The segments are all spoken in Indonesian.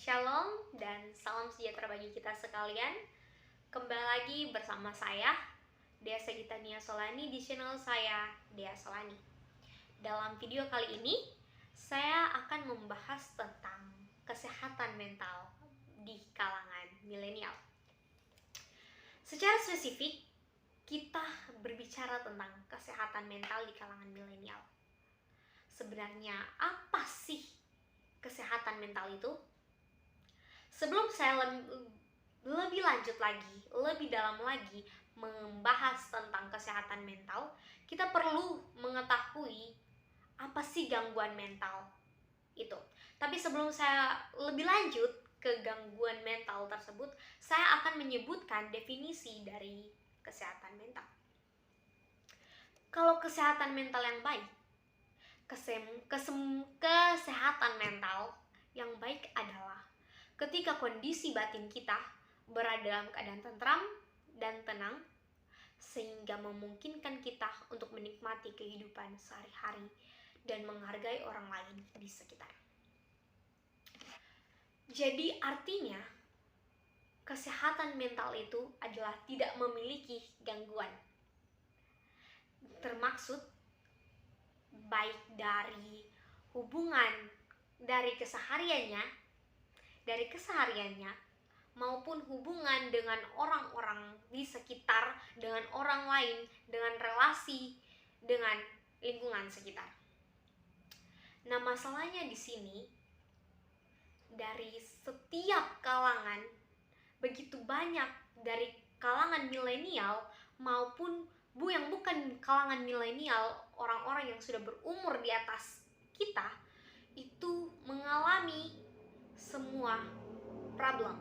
Shalom dan salam sejahtera bagi kita sekalian. Kembali lagi bersama saya, Dea Sagitania Solani, di channel saya, Dea Solani. Dalam video kali ini, saya akan membahas tentang kesehatan mental di kalangan milenial. Secara spesifik, kita berbicara tentang kesehatan mental di kalangan milenial. Sebenarnya apa sih kesehatan mental itu? Sebelum saya lebih lanjut lagi, lebih dalam lagi membahas tentang kesehatan mental, kita perlu mengetahui apa sih gangguan mental itu. Tapi sebelum saya lebih lanjut ke gangguan mental tersebut, saya akan menyebutkan definisi dari kesehatan mental. Kalau kesehatan mental yang baik, kesehatan mental yang baik adalah ketika kondisi batin kita berada dalam keadaan tentram dan tenang, sehingga memungkinkan kita untuk menikmati kehidupan sehari-hari dan menghargai orang lain di sekitar. Jadi artinya, kesehatan mental itu adalah tidak memiliki gangguan, termaksud baik dari hubungan dari kesehariannya maupun hubungan dengan orang-orang di sekitar, dengan orang lain, dengan relasi, dengan lingkungan sekitar. Nah, masalahnya di sini, dari setiap kalangan, begitu banyak dari kalangan milenial maupun yang bukan kalangan milenial, orang-orang yang sudah berumur di atas kita, itu mengalami semua problem,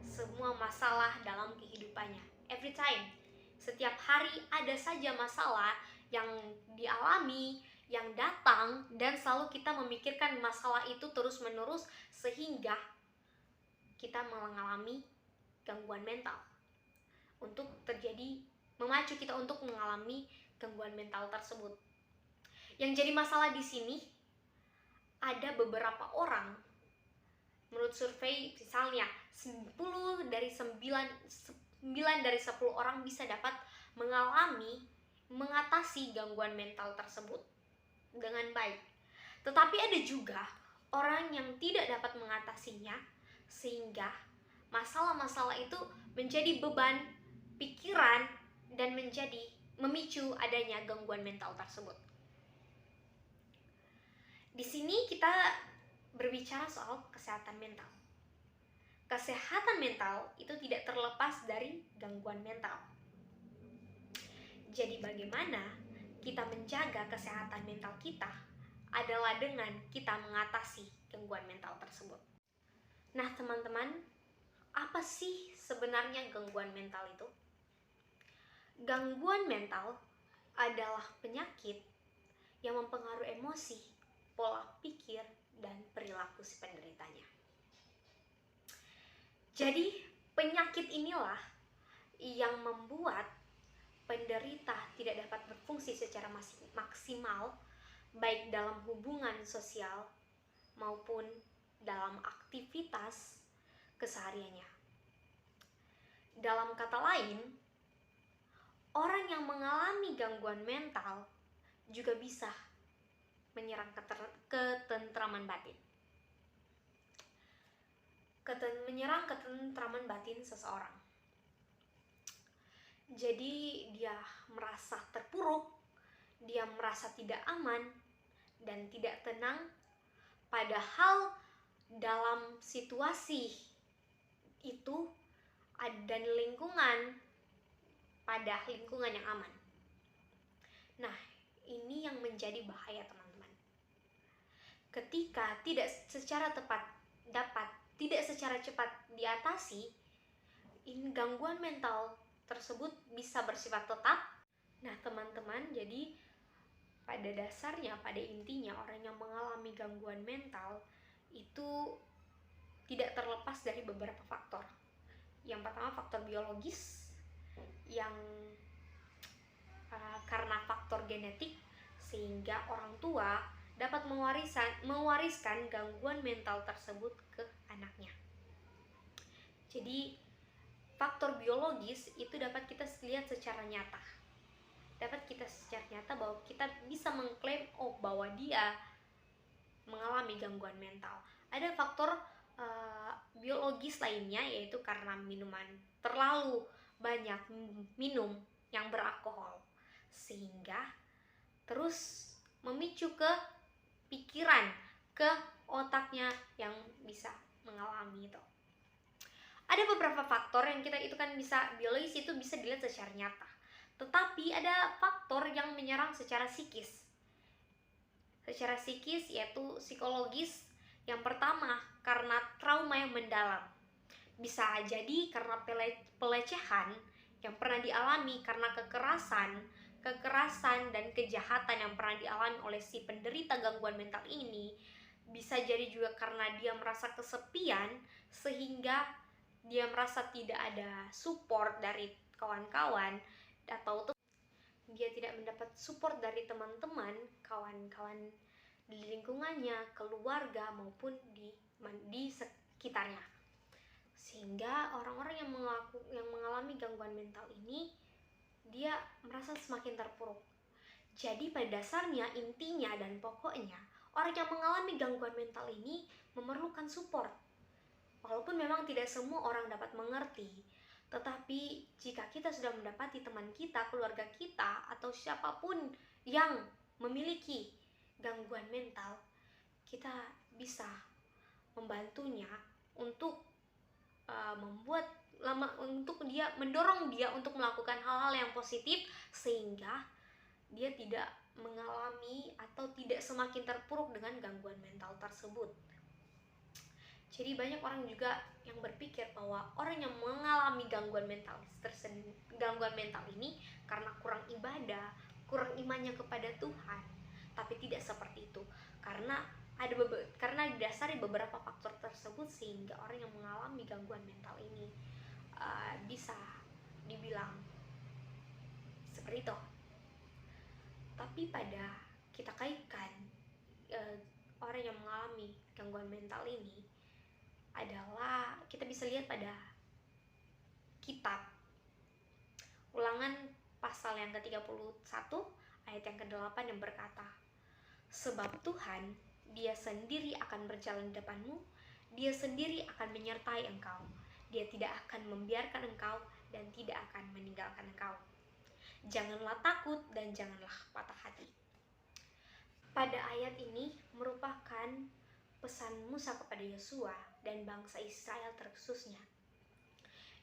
semua masalah dalam kehidupannya. Every time, setiap hari ada saja masalah yang dialami, yang datang, dan selalu kita memikirkan masalah itu terus-menerus, sehingga kita mengalami gangguan mental memacu kita untuk mengalami gangguan mental tersebut. Yang jadi masalah di sini, ada beberapa orang, menurut survei misalnya 9 dari 10 orang bisa dapat mengatasi gangguan mental tersebut dengan baik. Tetapi ada juga orang yang tidak dapat mengatasinya, sehingga masalah-masalah itu menjadi beban pikiran dan memicu adanya gangguan mental tersebut. Di sini kita berbicara soal kesehatan mental. Kesehatan mental itu tidak terlepas dari gangguan mental. Jadi bagaimana kita menjaga kesehatan mental kita adalah dengan kita mengatasi gangguan mental tersebut. Nah, teman-teman, apa sih sebenarnya gangguan mental itu? Gangguan mental adalah penyakit yang mempengaruhi emosi, pola pikir, dan perilaku si penderitanya. Jadi, penyakit inilah yang membuat penderita tidak dapat berfungsi secara maksimal, baik dalam hubungan sosial maupun dalam aktivitas kesehariannya. Dalam kata lain, orang yang mengalami gangguan mental juga bisa menyerang ketentraman batin. Menyerang ketentraman batin seseorang. Jadi dia merasa terpuruk, dia merasa tidak aman dan tidak tenang, padahal dalam situasi itu dan lingkungan yang aman. Nah, ini yang menjadi bahaya, teman-teman. Ketika tidak secara cepat diatasi, gangguan mental tersebut bisa bersifat tetap. Nah, teman-teman, jadi pada dasarnya, pada intinya, orang yang mengalami gangguan mental itu tidak terlepas dari beberapa faktor. Yang pertama, faktor biologis, yang karena faktor genetik, sehingga orang tua dapat mewariskan gangguan mental tersebut ke anak. Jadi faktor biologis itu dapat kita lihat secara nyata. Bahwa kita bisa mengklaim bahwa dia mengalami gangguan mental. Ada faktor biologis lainnya, yaitu karena terlalu banyak minum yang beralkohol, sehingga terus memicu ke pikiran, ke otaknya yang bisa mengalami itu. Ada beberapa faktor yang itu kan bisa biologis, itu bisa dilihat secara nyata. Tetapi ada faktor yang menyerang secara psikis. Secara psikis yaitu psikologis. Yang pertama, karena trauma yang mendalam. Bisa jadi karena pelecehan yang pernah dialami, karena kekerasan dan kejahatan yang pernah dialami oleh si penderita gangguan mental ini. Bisa jadi juga karena dia merasa kesepian, sehingga dia merasa tidak ada support dari kawan-kawan, atau dia tidak mendapat support dari teman-teman, kawan-kawan di lingkungannya, keluarga, maupun di sekitarnya. Sehingga orang-orang yang mengalami gangguan mental ini, dia merasa semakin terpuruk. Jadi pada dasarnya, intinya dan pokoknya, orang yang mengalami gangguan mental ini memerlukan support. Walaupun memang tidak semua orang dapat mengerti, tetapi jika kita sudah mendapati teman kita, keluarga kita, atau siapapun yang memiliki gangguan mental, kita bisa membantunya untuk mendorong dia untuk melakukan hal-hal yang positif, sehingga dia tidak mengalami atau tidak semakin terpuruk dengan gangguan mental tersebut. Jadi banyak orang juga yang berpikir bahwa orang yang mengalami gangguan mental ini karena kurang ibadah, kurang imannya kepada Tuhan. Tapi tidak seperti itu, karena didasari beberapa faktor tersebut, sehingga orang yang mengalami gangguan mental ini bisa dibilang seperti itu. Tapi pada kita kaitkan orang yang mengalami gangguan mental ini adalah, kita bisa lihat pada kitab Ulangan pasal yang ke-31 ayat yang ke-8 yang berkata, "Sebab Tuhan, Dia sendiri akan berjalan di depanmu, Dia sendiri akan menyertai engkau. Dia tidak akan membiarkan engkau dan tidak akan meninggalkan engkau. Janganlah takut dan janganlah patah hati." Pada ayat ini merupakan pesan Musa kepada Yosua dan bangsa Israel terkhususnya.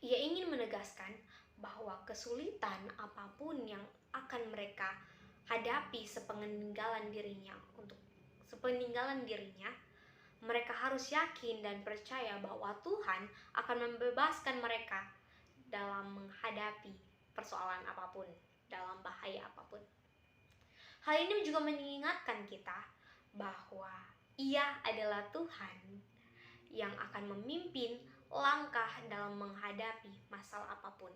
Ia ingin menegaskan bahwa kesulitan apapun yang akan mereka hadapi sepeninggalan dirinya, mereka harus yakin dan percaya bahwa Tuhan akan membebaskan mereka dalam menghadapi persoalan apapun, dalam bahaya apapun. Hal ini juga mengingatkan kita bahwa Ia adalah Tuhan yang akan memimpin langkah dalam menghadapi masalah apapun,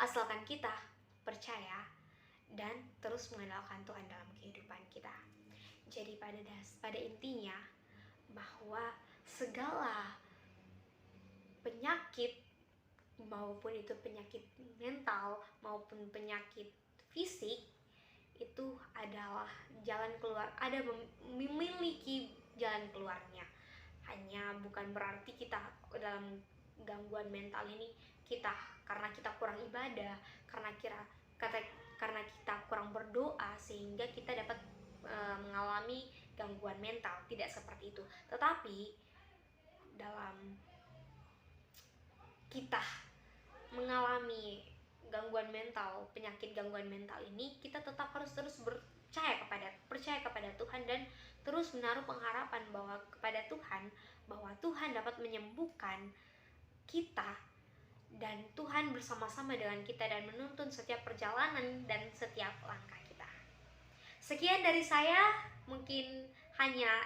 asalkan kita percaya dan terus mengandalkan Tuhan dalam kehidupan kita. Jadi pada intinya, bahwa segala penyakit, maupun itu penyakit mental maupun penyakit fisik, itu adalah jalan keluar, memiliki jalan keluarnya. Hanya bukan berarti kita dalam gangguan mental ini karena kita kurang ibadah, karena kita kurang berdoa, sehingga kita dapat mengalami gangguan mental. Tidak seperti itu. Tetapi dalam kita mengalami penyakit gangguan mental ini, kita tetap harus terus percaya kepada Tuhan, dan terus menaruh pengharapan kepada Tuhan, bahwa Tuhan dapat menyembuhkan kita, dan Tuhan bersama-sama dengan kita dan menuntun setiap perjalanan dan setiap langkah kita. Sekian dari saya, mungkin hanya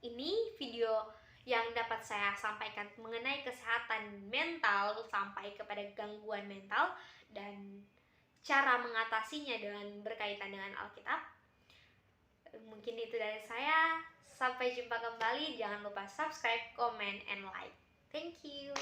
ini video yang dapat saya sampaikan mengenai kesehatan mental sampai kepada gangguan mental dan cara mengatasinya dengan berkaitan dengan Alkitab. Mungkin itu dari saya. Sampai jumpa kembali. Jangan lupa subscribe, comment, and like. Thank you.